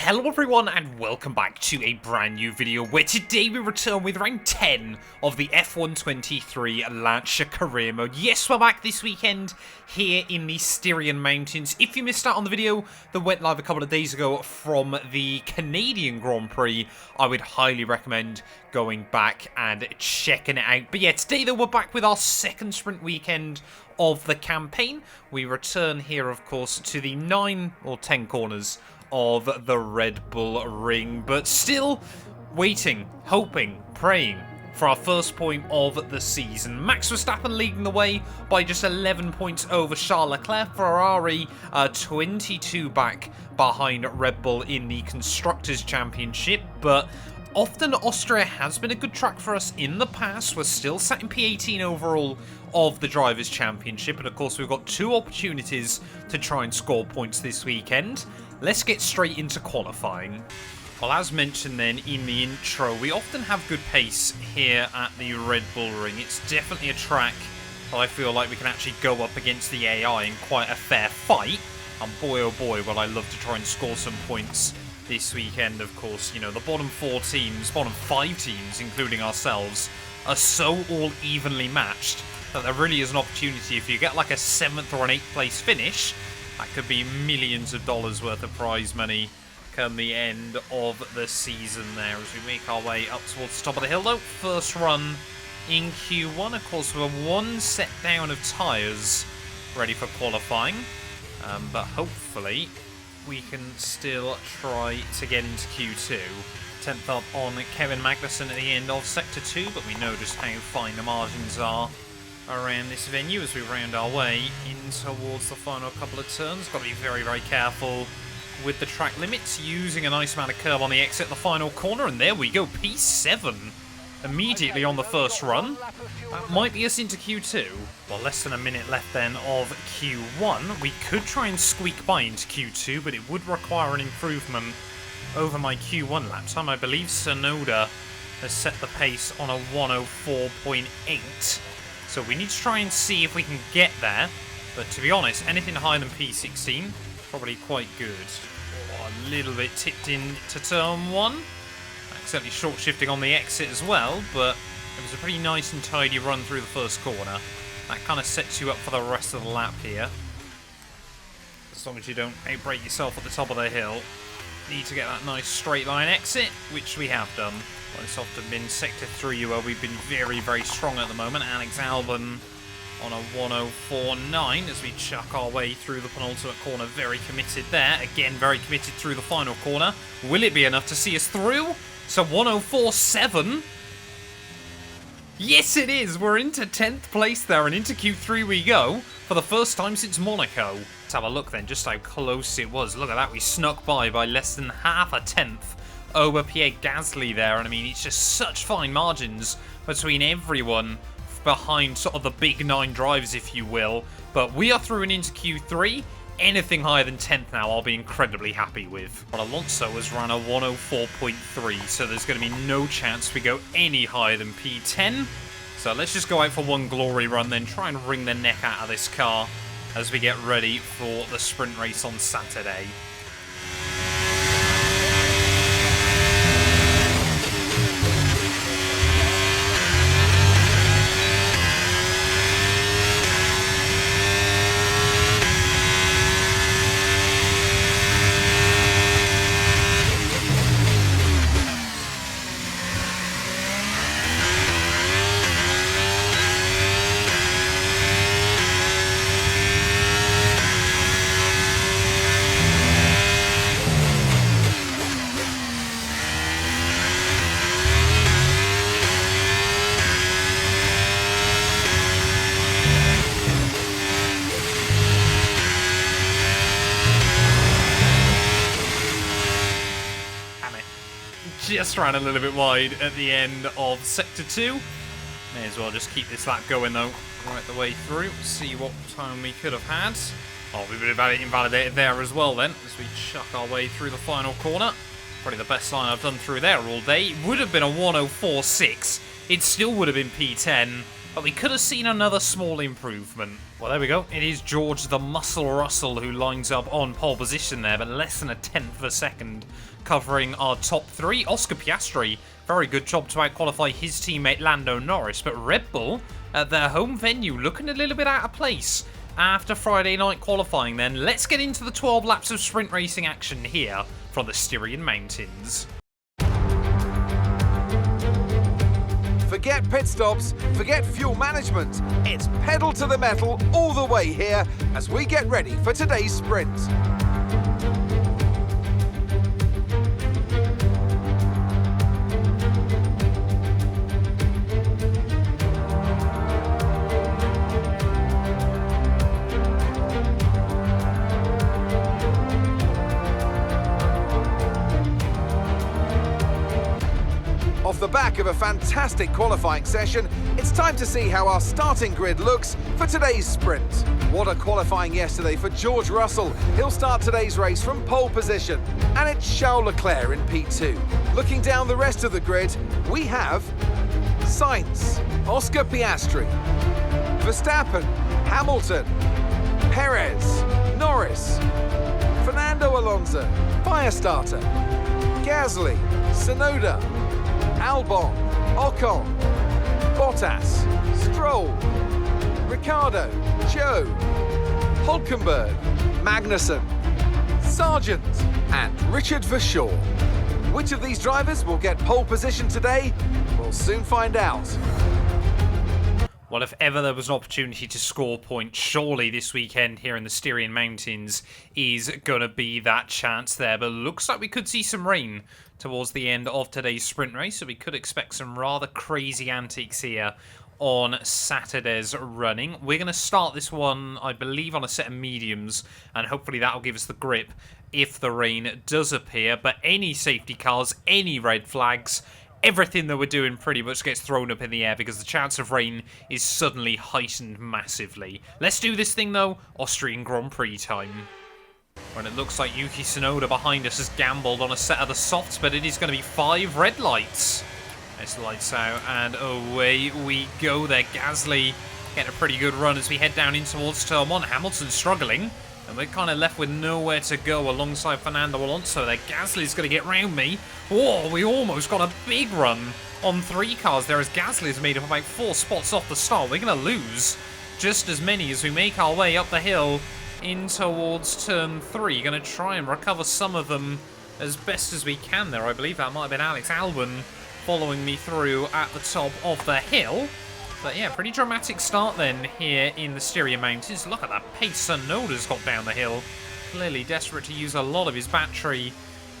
Hello everyone and welcome back to a brand new video where today we return with round 10 of the F123 Lancia career mode. Yes, we're back this weekend here in the Styrian Mountains. If you missed out on the video that went live a couple of days ago from the Canadian Grand Prix, I would highly recommend going back and checking it out. But yeah, today though we're back with our second sprint weekend of the campaign. We return here of course to the 9 or 10 corners of the Red Bull Ring, but still waiting, hoping, praying for our first point of the season. Max Verstappen leading the way by just 11 points over Charles Leclerc. Ferrari 22 back behind Red Bull in the Constructors' Championship, but often Austria has been a good track for us in the past. We're still sat in P18 overall of the Drivers' Championship, and of course we've got 2 opportunities to try and score points this weekend. Let's get straight into qualifying. Well, as mentioned then in the intro, we often have good pace here at the Red Bull Ring. It's definitely a track that I feel like we can actually go up against the AI in quite a fair fight. And boy oh boy, will I love to try and score some points this weekend. Of course, you know, the bottom 4 teams, bottom 5 teams, including ourselves, are so all evenly matched that there really is an opportunity. If you get like a 7th or an 8th place finish, that could be millions of dollars worth of prize money come the end of the season there as we make our way up towards the top of the hill though. First run in Q1, of course we're 1 set down of tyres ready for qualifying, but hopefully we can still try to get into Q2. 10th up on Kevin Magnussen at the end of Sector 2, but we know just how fine the margins are around this venue as we round our way in towards the final couple of turns. Got to be very, very careful with the track limits, using a nice amount of curb on the exit at the final corner, and there we go, P7 immediately on the first run. That might be us into Q2. Well, less than a minute left then of Q1. We could try and squeak by into Q2, but it would require an improvement over my Q1 lap time. I believe Sonoda has set the pace on a 104.8. So we need to try and see if we can get there. But to be honest, anything higher than P16 is probably quite good. Oh, a little bit tipped into turn 1. Accidentally short shifting on the exit as well, but it was a pretty nice and tidy run through the first corner. That kind of sets you up for the rest of the lap here. As long as you don't outbrake yourself at the top of the hill. Need to get that nice straight line exit, which we have done. Well, it's often been Sector 3 where we've been very, very strong at the moment. Alex Albon on a 104.9 as we chuck our way through the penultimate corner. Very committed there. Again, very committed through the final corner. Will it be enough to see us through? So 104.7. Yes, it is. We're into 10th place there, and into Q3 we go for the first time since Monaco. Let's have a look then, just how close it was. Look at that, we snuck by less than half a tenth over Pierre Gasly there. And I mean, it's just such fine margins between everyone behind sort of the big 9 drivers, if you will. But we are through and into Q3. Anything higher than 10th now, I'll be incredibly happy with. But Alonso has run a 104.3, so there's going to be no chance we go any higher than P10. So let's just go out for one glory run, then try and wring the neck out of this car as we get ready for the sprint race on Saturday. Just ran a little bit wide at the end of Sector 2. May as well just keep this lap going though, right the way through. See what time we could have had. Oh, we would have invalidated there as well then, as we chuck our way through the final corner. Probably the best line I've done through there all day. It would have been a 104.6. It still would have been P10. but we could have seen another small improvement. Well, there we go. It is George the Muscle Russell who lines up on pole position there, but less than a tenth of a second covering our top three. Oscar Piastri, very good job to out-qualify his teammate Lando Norris, but Red Bull at their home venue looking a little bit out of place after Friday night qualifying then. Let's get into the 12 laps of sprint racing action here from the Styrian Mountains. Forget pit stops, forget fuel management. It's pedal to the metal all the way here as we get ready for today's sprint. Off the back of a fantastic qualifying session, it's time to see how our starting grid looks for today's sprint. What a qualifying yesterday for George Russell. He'll start today's race from pole position, and it's Charles Leclerc in P2. Looking down the rest of the grid, we have Sainz, Oscar Piastri, Verstappen, Hamilton, Perez, Norris, Fernando Alonso, Firestarter, Gasly, Tsunoda, Albon, Ocon, Bottas, Stroll, Ricciardo, Joe, Hulkenberg, Magnussen, Sargent and Richard Verschoor. Which of these drivers will get pole position today? We'll soon find out. Well, if ever there was an opportunity to score points, surely this weekend here in the Styrian Mountains is going to be that chance there. But it looks like we could see some rain towards the end of today's sprint race, so we could expect some rather crazy antics here on Saturday's running. We're going to start this one, I believe, on a set of mediums, and hopefully that will give us the grip if the rain does appear. But any safety cars, any red flags, everything that we're doing pretty much gets thrown up in the air because the chance of rain is suddenly heightened massively. Let's do this thing though, Austrian Grand Prix time. When it looks like Yuki Tsunoda behind us has gambled on a set of the softs, but it is going to be 5 red lights. Let's lights out and away we go there. Gasly getting a pretty good run as we head down in towards turn 1. Hamilton struggling. And we're kind of left with nowhere to go alongside Fernando Alonso there. Gasly's going to get round me. Whoa, we almost got a big run on 3 cars there as Gasly's made up about 4 spots off the start. We're going to lose just as many as we make our way up the hill in towards turn 3. Going to try and recover some of them as best as we can there. I believe that might have been Alex Albon following me through at the top of the hill. But yeah, pretty dramatic start then here in the Styrian Mountains. Look at that pace Tsunoda's got down the hill. Clearly desperate to use a lot of his battery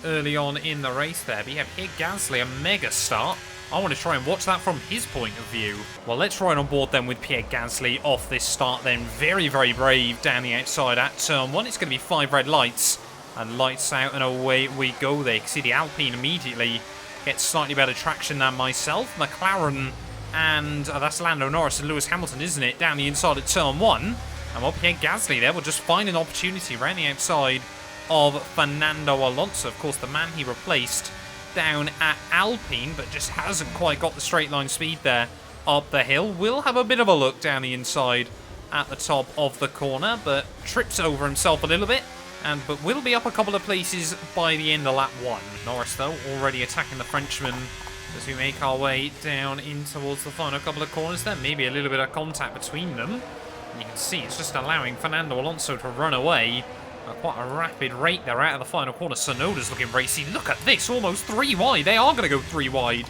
early on in the race there. But yeah, here Gasly, a mega start. I want to try and watch that from his point of view. Well, let's ride on board then with Pierre Gasly off this start then. Very, very brave down the outside at turn 1. It's going to be 5 red lights. And lights out and away we go there. You can see the Alpine immediately gets slightly better traction than myself. McLaren and that's Lando Norris and Lewis Hamilton, isn't it? Down the inside at turn 1. And while Pierre Gasly there will just find an opportunity around the outside of Fernando Alonso. Of course, the man he replaced down at Alpine, but just hasn't quite got the straight line speed there up the hill. Will have a bit of a look down the inside at the top of the corner, but trips over himself a little bit. But will be up a couple of places by the end of lap 1. Norris, though, already attacking the Frenchman as we make our way down in towards the final couple of corners there. Maybe a little bit of contact between them. And you can see it's just allowing Fernando Alonso to run away at quite a rapid rate there out of the final corner. Tsunoda's looking racy. Look at this, almost 3 wide. They are going to go 3 wide.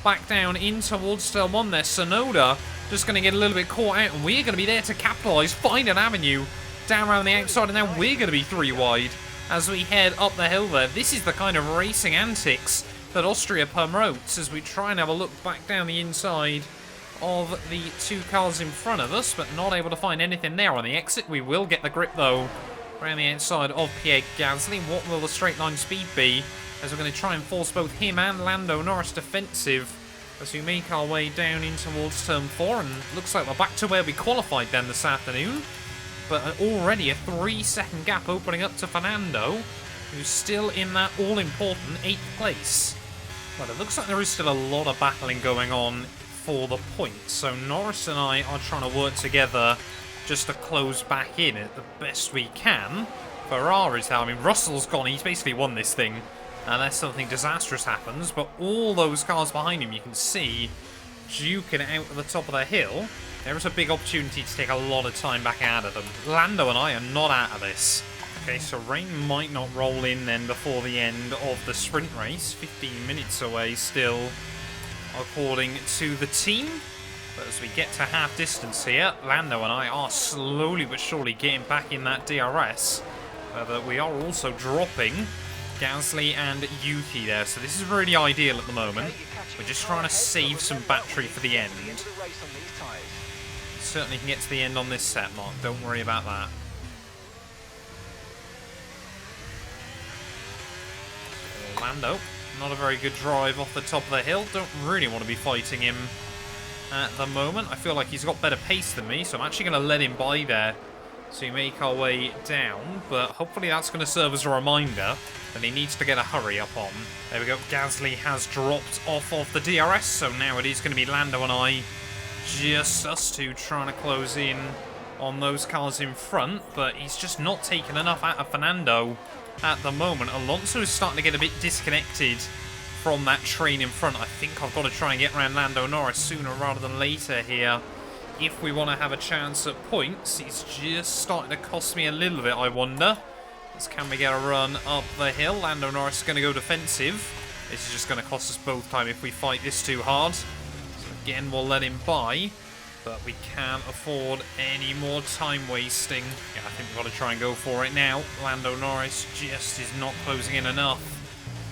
Back down in towards turn 1 there. Tsunoda just going to get a little bit caught out, and we're going to be there to capitalise, find an avenue down around the outside, and now we're going to be 3 wide as we head up the hill there. This is the kind of racing antics that Austria promotes as we try and have a look back down the inside of the 2 cars in front of us, but not able to find anything there on the exit. We will get the grip, though, around the outside of Pierre Gasly. What will the straight line speed be as we're going to try and force both him and Lando Norris defensive as we make our way down in towards turn 4, and looks like we're back to where we qualified then this afternoon. But already a 3-second gap opening up to Fernando, who's still in that all-important 8th place. But it looks like there is still a lot of battling going on for the points. So Norris and I are trying to work together just to close back in it the best we can. Ferrari's now, I mean, Russell's gone. He's basically won this thing unless something disastrous happens. But all those cars behind him, you can see, duking it out at the top of the hill. There is a big opportunity to take a lot of time back out of them. Lando and I are not out of this. Okay, so rain might not roll in then before the end of the sprint race. 15 minutes away still, according to the team. But as we get to half distance here, Lando and I are slowly but surely getting back in that DRS. But we are also dropping Gasly and Yuki there. So this is really ideal at the moment. We're just trying to save some battery for the end. Certainly can get to the end on this set, Mark. Don't worry about that. Lando, not a very good drive off the top of the hill. Don't really want to be fighting him at the moment. I feel like he's got better pace than me, so I'm actually going to let him by there to make our way down. But hopefully that's going to serve as a reminder that he needs to get a hurry up on. There we go. Gasly has dropped off of the DRS, so now it is going to be Lando and I, just us two, trying to close in on those cars in front. But he's just not taken enough out of Fernando at the moment. Alonso is starting to get a bit disconnected from that train in front. I think I've got to try and get around Lando Norris sooner rather than later here if we want to have a chance at points. He's just starting to cost me a little bit, I wonder. Can we get a run up the hill? Lando Norris is going to go defensive. This is just going to cost us both time if we fight this too hard. So again, we'll let him by. But we can't afford any more time wasting. Yeah, I think we've got to try and go for it now. Lando Norris just is not closing in enough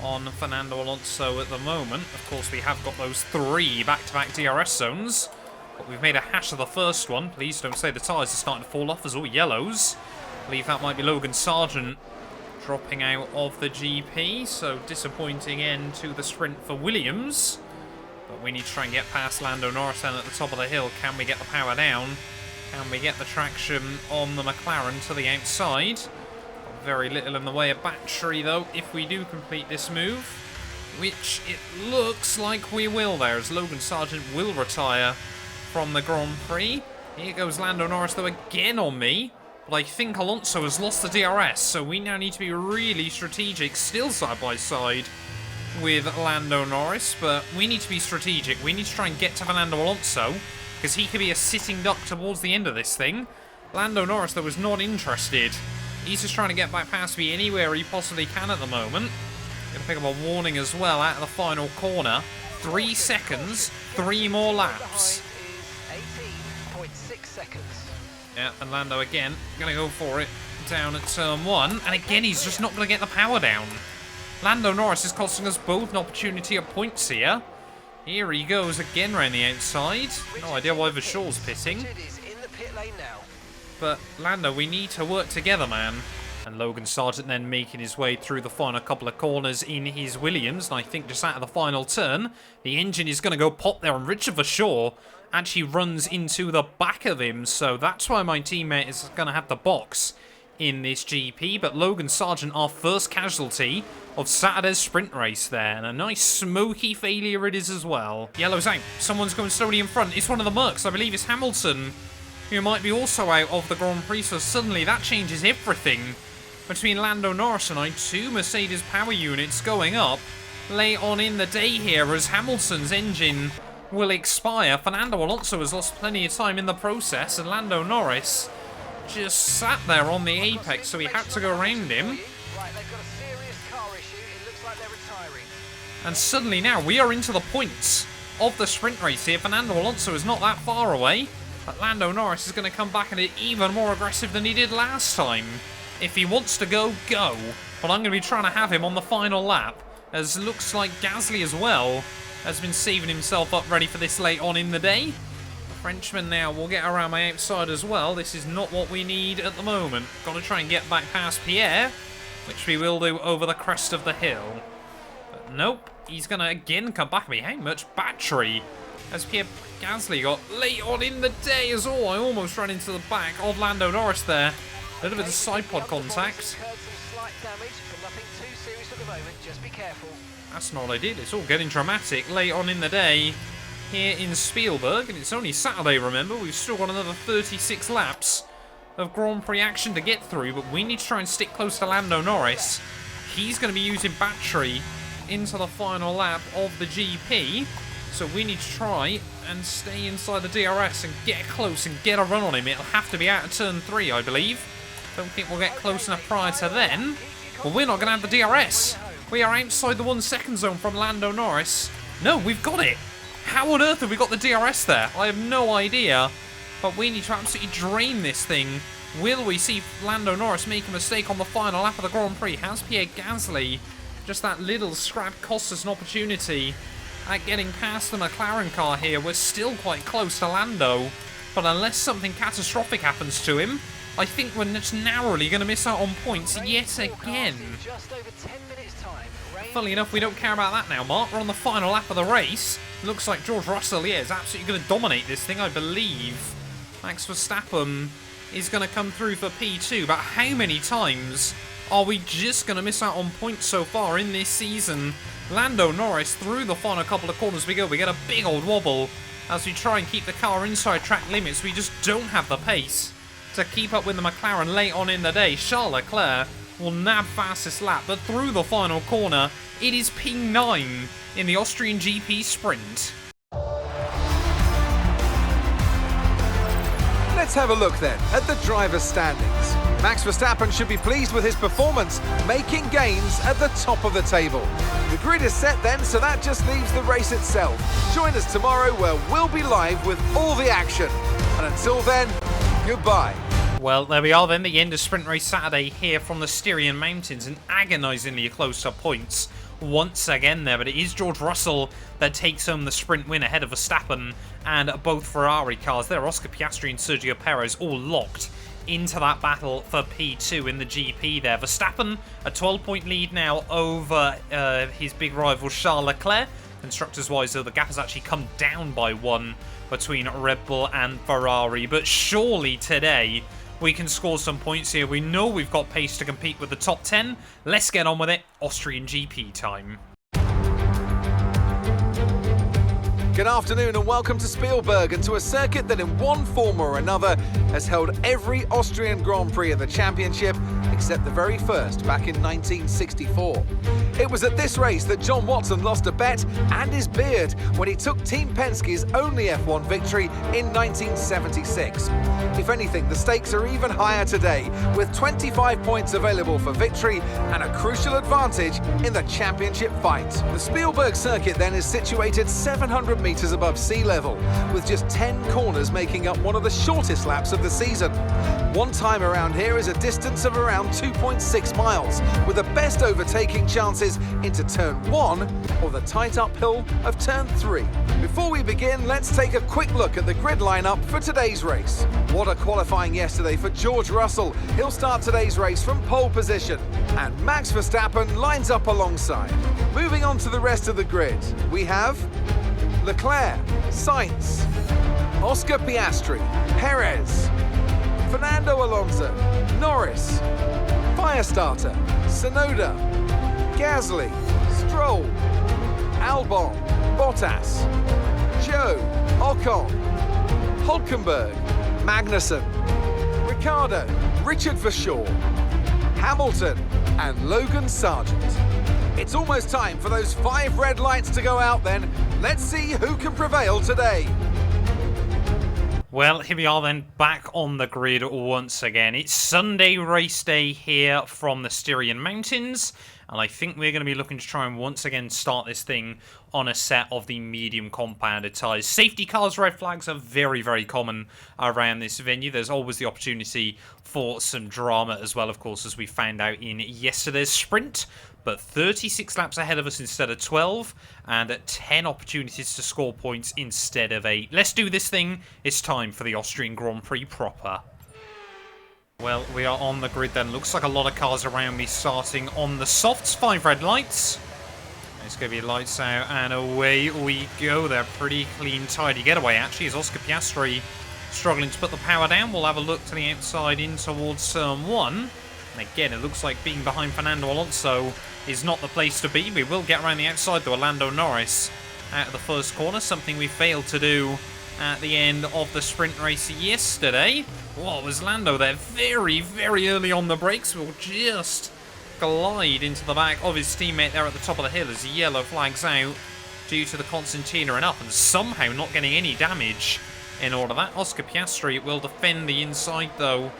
on Fernando Alonso at the moment. Of course, we have got those 3 back-to-back DRS zones. But we've made a hash of the first one. Please don't say the tyres are starting to fall off as all yellows. I believe that might be Logan Sargent dropping out of the GP. So disappointing end to the sprint for Williams. But we need to try and get past Lando Norris down at the top of the hill. Can we get the power down? Can we get the traction on the McLaren to the outside? Very little in the way of battery, though, if we do complete this move. Which it looks like we will there, as Logan Sargent will retire from the Grand Prix. Here goes Lando Norris, though, again on me. But I think Alonso has lost the DRS, so we now need to be really strategic, still side by side with Lando Norris, but we need to be strategic. We need to try and get to Fernando Alonso, because he could be a sitting duck towards the end of this thing. Lando Norris, though, is not interested. He's just trying to get back past me anywhere he possibly can at the moment. Gonna pick up a warning as well out of the final corner. 3 seconds, 3 more laps. 18.6 seconds. Yeah, and Lando again, gonna go for it down at turn 1, and again he's just not gonna get the power down. Lando Norris is costing us both an opportunity at points here. Here he goes again round the outside. No idea why Vishaw's pitting. But Lando, we need to work together, man. And Logan Sargent then making his way through the final couple of corners in his Williams. And I think just out of the final turn, the engine is going to go pop there. And Richard Vishaw actually runs into the back of him. So that's why my teammate is going to have the box in this GP. But Logan Sargent, our first casualty of Saturday's sprint race there. And a nice smoky failure it is as well. Yellow's out. Someone's going slowly in front. It's one of the Mercs. I believe it's Hamilton, who might be also out of the Grand Prix. So suddenly that changes everything between Lando Norris and I. 2 Mercedes power units going up late on in the day here as Hamilton's engine will expire. Fernando Alonso has lost plenty of time in the process, and Lando Norris just sat there on the apex, so he had to go around him. And suddenly now we are into the points of the sprint race here. Fernando Alonso is not that far away, but Lando Norris is going to come back and be even more aggressive than he did last time. If he wants to go, go. But I'm going to be trying to have him on the final lap, as looks like Gasly as well has been saving himself up ready for this late on in the day. The Frenchman now will get around my outside as well. This is not what we need at the moment. Got to try and get back past Pierre, which we will do over the crest of the hill. But nope, he's going to again come back at me. How much battery has Pierre Gasly got late on in the day as all? I almost ran into the back of Lando Norris there. A little bit of side pod contact. That's not what I did. It's all getting dramatic late on in the day. here in Spielberg, and it's only Saturday, remember. We've still got another 36 laps of Grand Prix action to get through, but we need to try and stick close to Lando Norris. He's going to be using battery into the final lap of the GP, so we need to try and stay inside the DRS and get close and get a run on him. It'll have to be out of turn 3, I believe. Don't think we'll get close enough prior to then. Well, we're not going to have the DRS. We are outside the 1 second zone from Lando Norris. No, we've got it. How on earth have we got the DRS there? I have no idea. But we need to absolutely drain this thing. Will we see Lando Norris make a mistake on the final lap of the Grand Prix? Has Pierre Gasly, just that little scrap, cost us an opportunity at getting past the McLaren car here? We're still quite close to Lando. But unless something catastrophic happens to him, I think we're just narrowly going to miss out on points yet again. Funnily enough, we don't care about that now, Mark. We're on the final lap of the race. Looks like George Russell, yeah, is absolutely going to dominate this thing, I believe. Max Verstappen is going to come through for P2, but how many times are we just going to miss out on points so far in this season? Lando Norris, through the final couple of corners we go. We get a big old wobble as we try and keep the car inside track limits. We just don't have the pace to keep up with the McLaren late on in the day. Charles Leclerc will nab fastest lap, but through the final corner, it is P9 in the Austrian GP sprint. Let's have a look then at the driver's standings. Max Verstappen should be pleased with his performance, making gains at the top of the table. The grid is set then, so that just leaves the race itself. Join us tomorrow where we'll be live with all the action. And until then, goodbye. Well, there we are then, the end of Sprint Race Saturday here from the Styrian Mountains, and agonisingly close to points once again there, but it is George Russell that takes home the sprint win ahead of Verstappen and both Ferrari cars there. Oscar Piastri and Sergio Perez all locked into that battle for P2 in the GP there. Verstappen, a 12-point lead now over his big rival Charles Leclerc. Constructors-wise, though, the gap has actually come down by 1 between Red Bull and Ferrari, but surely today we can score some points here. We know we've got pace to compete with the top 10. Let's get on with it. Austrian GP time. Good afternoon and welcome to Spielberg, and to a circuit that in one form or another has held every Austrian Grand Prix in the championship except the very first back in 1964. It was at this race that John Watson lost a bet and his beard when he took Team Penske's only F1 victory in 1976. If anything, the stakes are even higher today, with 25 points available for victory and a crucial advantage in the championship fight. The Spielberg circuit then is situated 700 metres above sea level, with just 10 corners making up one of the shortest laps of the season. One time around here is a distance of around 2.6 miles, with the best overtaking chances into turn 1 or the tight uphill of turn 3. Before we begin, let's take a quick look at the grid lineup for today's race. What a qualifying yesterday for George Russell. He'll start today's race from pole position, and Max Verstappen lines up alongside. Moving on to the rest of the grid, we have Leclerc, Sainz, Oscar Piastri, Perez, Fernando Alonso, Norris, Firestarter, Tsunoda, Gasly, Stroll, Albon, Bottas, Joe, Ocon, Hulkenberg, Magnussen, Ricciardo, Richard Verschoor, Hamilton and Logan Sargent. It's almost time for those 5 red lights to go out then. Let's see who can prevail today. Well, here we are then, back on the grid once again. It's Sunday race day here from the Styrian Mountains, and I think we're going to be looking to try and once again start this thing on a set of the medium compounded tyres. Safety cars, red flags are very, very common around this venue. There's always the opportunity for some drama as well, of course, as we found out in yesterday's sprint. But 36 laps ahead of us instead of 12, and 10 opportunities to score points instead of 8. Let's do this thing. It's time for the Austrian Grand Prix proper. Well, we are on the grid then. Looks like a lot of cars around me starting on the softs. 5 red lights. It's going to be lights out, and away we go. They're pretty clean, tidy getaway, actually, as Oscar Piastri struggling to put the power down. We'll have a look to the outside in towards turn 1. And again, it looks like being behind Fernando Alonso is not the place to be. We will get around the outside, though. Lando Norris out of the first corner, something we failed to do at the end of the sprint race yesterday. Whoa, was Lando there very, very early on the brakes. We'll just glide into the back of his teammate there at the top of the hill as yellow flags out due to the concertina and up, and somehow not getting any damage in all of that. Oscar Piastri will defend the inside though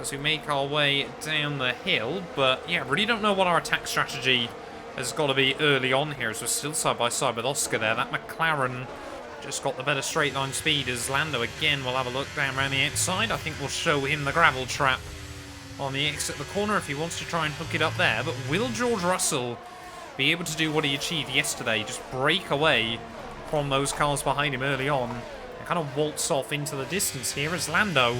as we make our way down the hill. But yeah, really don't know what our attack strategy has got to be early on here, as we're still side by side with Oscar there. That McLaren just got the better straight line speed, as Lando again will have a look down around the outside. I think we'll show him the gravel trap on the exit of the corner if he wants to try and hook it up there. But will George Russell be able to do what he achieved yesterday, just break away from those cars behind him early on and kind of waltz off into the distance here, as Lando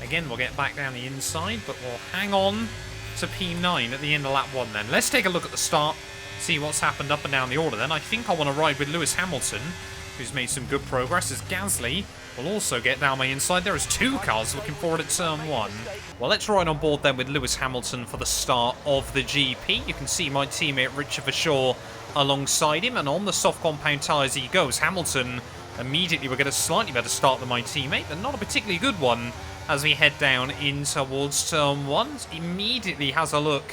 again will get back down the inside, but we'll hang on to P9 at the end of lap 1 then. Let's take a look at the start, see what's happened up and down the order then. I think I want to ride with Lewis Hamilton, who's made some good progress, as Gasly will also get down my inside. There is 2 cars looking forward at turn 1. Well, let's ride on board then with Lewis Hamilton for the start of the GP. You can see my teammate Richard Verschaw alongside him, and on the soft compound tyres he goes. Hamilton immediately will get a slightly better start than my teammate, but not a particularly good one as we head down in towards turn 1. Immediately has a look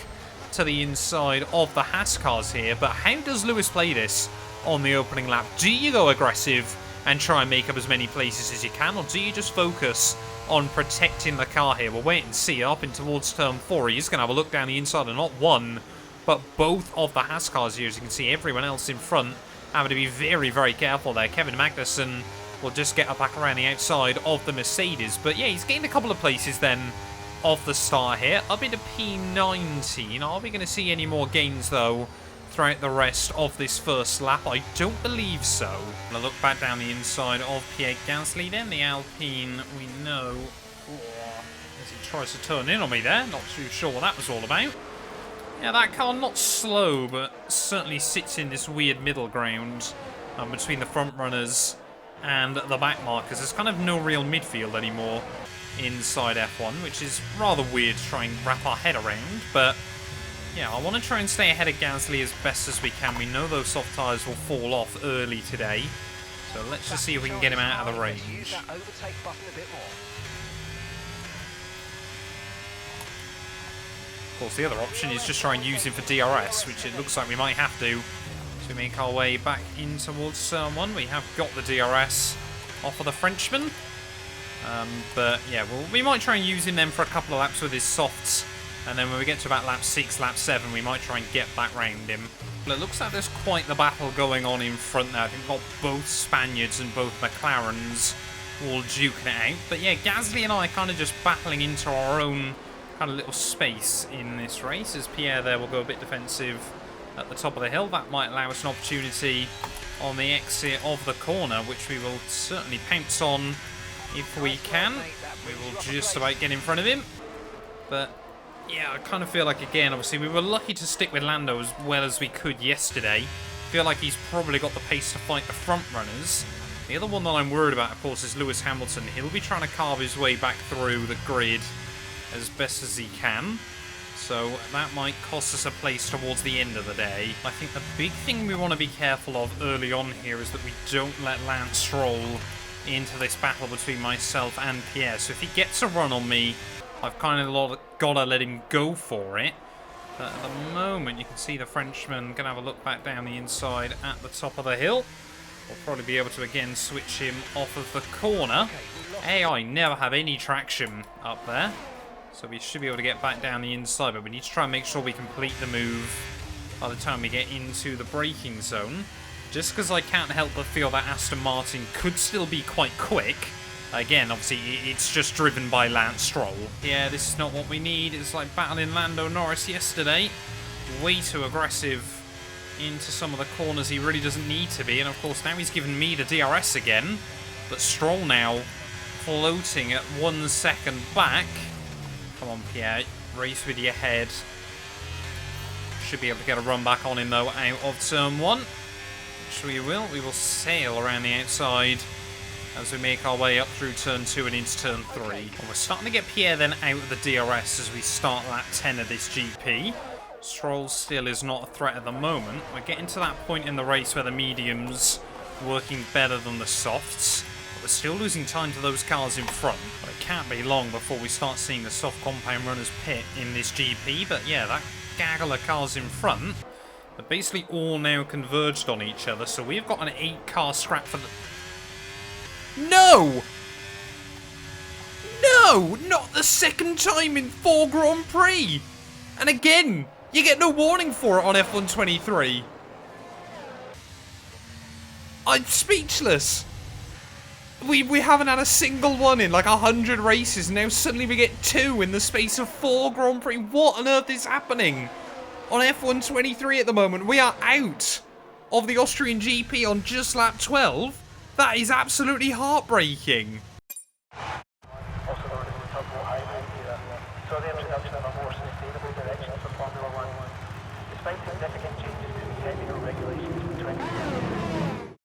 to the inside of the Haas cars here, but how does Lewis play this on the opening lap? Do you go aggressive and try and make up as many places as you can, or do you just focus on protecting the car here? We'll wait and see. Up in towards turn 4, he's going to have a look down the inside, and not one, but both of the Haas cars here. As you can see, everyone else in front having to be very, very careful there. Kevin Magnussen will just get up back around the outside of the Mercedes. But yeah, he's gained a couple of places then off the start here, up into P19. Are we going to see any more gains though throughout the rest of this first lap? I don't believe so. And a look back down the inside of Pierre Gasly then, the Alpine we know. As he tries to turn in on me there, not too sure what that was all about. Yeah, that car not slow, but certainly sits in this weird middle ground between the front runners and the back markers. There's kind of no real midfield anymore inside F1, which is rather weird to try and wrap our head around. But yeah, I want to try and stay ahead of Gasly as best as we can. We know those soft tyres will fall off early today, so let's just see if we can get him out of the range. Of course, the other option is just try and use him for DRS, which it looks like we might have to. So we make our way back in towards turn 1. We have got the DRS off of the Frenchman. But yeah, we might try and use him then for a couple of laps with his softs. And then when we get to about lap 6, lap 7, we might try and get back round him. But it looks like there's quite the battle going on in front there. I think we've got both Spaniards and both McLarens all duking it out. But yeah, Gasly and I kind of just battling into our own kind of little space in this race, as Pierre there will go a bit defensive at the top of the hill. That might allow us an opportunity on the exit of the corner, which we will certainly pounce on if we can. We will just about get in front of him. But yeah, I kind of feel like, again, obviously we were lucky to stick with Lando as well as we could yesterday. Feel like he's probably got the pace to fight the front runners. The other one that I'm worried about, of course, is Lewis Hamilton. He'll be trying to carve his way back through the grid as best as he can, so that might cost us a place towards the end of the day. I think the big thing we want to be careful of early on here is that we don't let Lance Stroll into this battle between myself and Pierre. So if he gets a run on me, I've kind of got to let him go for it. But at the moment, you can see the Frenchman going to have a look back down the inside at the top of the hill. We'll probably be able to again switch him off of the corner. AI never have any traction up there, so we should be able to get back down the inside, but we need to try and make sure we complete the move by the time we get into the braking zone. Just because I can't help but feel that Aston Martin could still be quite quick. Again, obviously, it's just driven by Lance Stroll. Yeah, this is not what we need. It's like battling Lando Norris yesterday. Way too aggressive into some of the corners he really doesn't need to be. And of course, now he's given me the DRS again. But Stroll now floating at 1 second back. Come on, Pierre. Race with your head. Should be able to get a run back on him, though, out of turn 1. Which we will. We will sail around the outside as we make our way up through turn 2 and into turn 3. Well, we're starting to get Pierre then out of the DRS as we start lap 10 of this GP. Stroll still is not a threat at the moment. We're getting to that point in the race where the mediums working better than the softs. But we're still losing time to those cars in front. But it can't be long before we start seeing the soft compound runners pit in this GP. But yeah, that gaggle of cars in front are basically all now converged on each other. So we've got an 8-car scrap for the... No! No! Not the second time in 4 Grand Prix! And again, you get no warning for it on F123. I'm speechless. We haven't had a single one in like 100 races. Now suddenly we get 2 in the space of 4 Grand Prix. What on earth is happening on F123 at the moment? We are out of the Austrian GP on just lap 12. That is absolutely heartbreaking. So the introduction of a more sustainable direction for Formula One, despite significant changes to the technical regulations from 2020.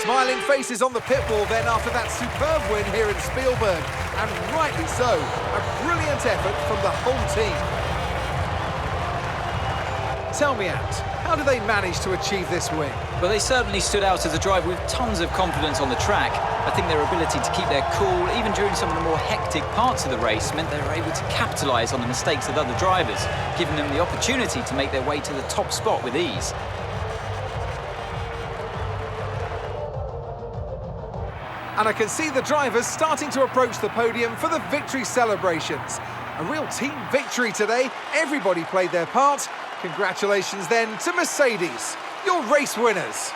Smiling faces on the pit wall then after that superb win here in Spielberg, and rightly so. A brilliant effort from the whole team. Tell me, Ant, how did they manage to achieve this win? Well, they certainly stood out as a driver with tons of confidence on the track. I think their ability to keep their cool, even during some of the more hectic parts of the race, meant they were able to capitalise on the mistakes of other drivers, giving them the opportunity to make their way to the top spot with ease. And I can see the drivers starting to approach the podium for the victory celebrations. A real team victory today. Everybody played their part. Congratulations then to Mercedes, your race winners.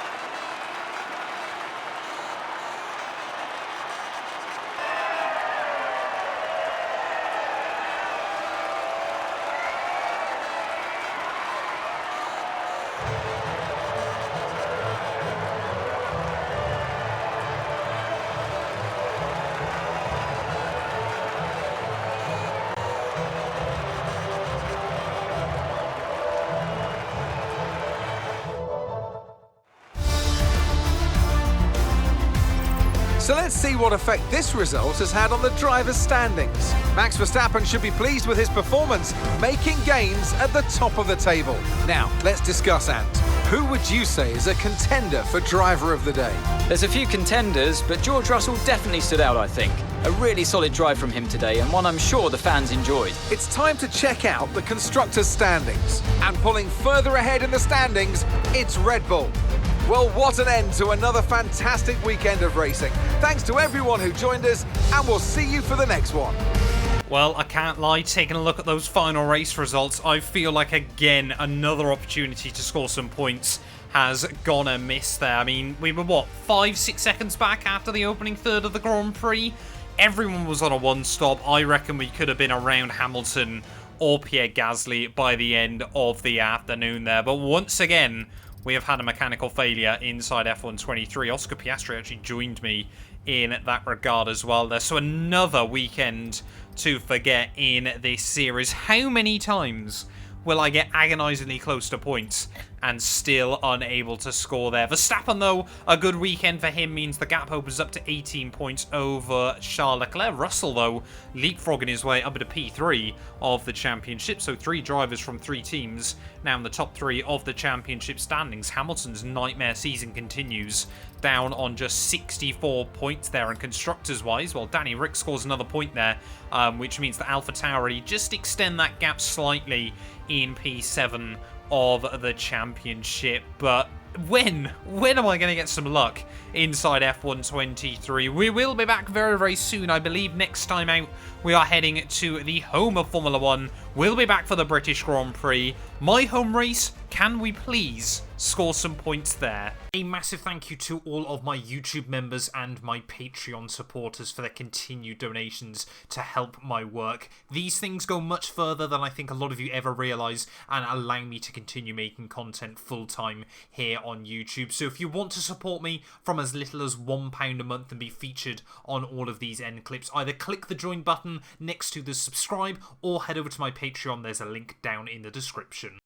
So let's see what effect this result has had on the drivers' standings. Max Verstappen should be pleased with his performance, making gains at the top of the table. Now, let's discuss, Ant. Who would you say is a contender for driver of the day? There's a few contenders, but George Russell definitely stood out, I think. A really solid drive from him today, and one I'm sure the fans enjoyed. It's time to check out the constructors' standings. And pulling further ahead in the standings, it's Red Bull. Well, what an end to another fantastic weekend of racing. Thanks to everyone who joined us, and we'll see you for the next one. Well, I can't lie, taking a look at those final race results, I feel like, again, another opportunity to score some points has gone amiss there. I mean, we were, what, 5-6 seconds back after the opening third of the Grand Prix? Everyone was on a one-stop. I reckon we could have been around Hamilton or Pierre Gasly by the end of the afternoon there. But once again, we have had a mechanical failure inside F123. Oscar Piastri actually joined me in that regard as well there. So another weekend to forget in this series. How many times will I get agonisingly close to points and still unable to score there? Verstappen, though, a good weekend for him means the gap opens up to 18 points over Charles Leclerc. Russell, though, leapfrogging his way up into P3 of the championship. So 3 drivers from 3 teams now in the top 3 of the championship standings. Hamilton's nightmare season continues, down on just 64 points there. And constructors-wise, well, Danny Rick scores another point there, which means that AlphaTauri just extend that gap slightly in P7 of the championship. But when am I going to get some luck inside F123? We will be back very, very soon. I believe next time out we are heading to the home of Formula 1. We'll be back for the British Grand Prix. My home race, can we please score some points there? A massive thank you to all of my YouTube members and my Patreon supporters for their continued donations to help my work. These things go much further than I think a lot of you ever realise and allow me to continue making content full-time here on YouTube. So if you want to support me from as little as £1 a month and be featured on all of these end clips, either click the join button next to the subscribe or head over to my Patreon. There's a link down in the description.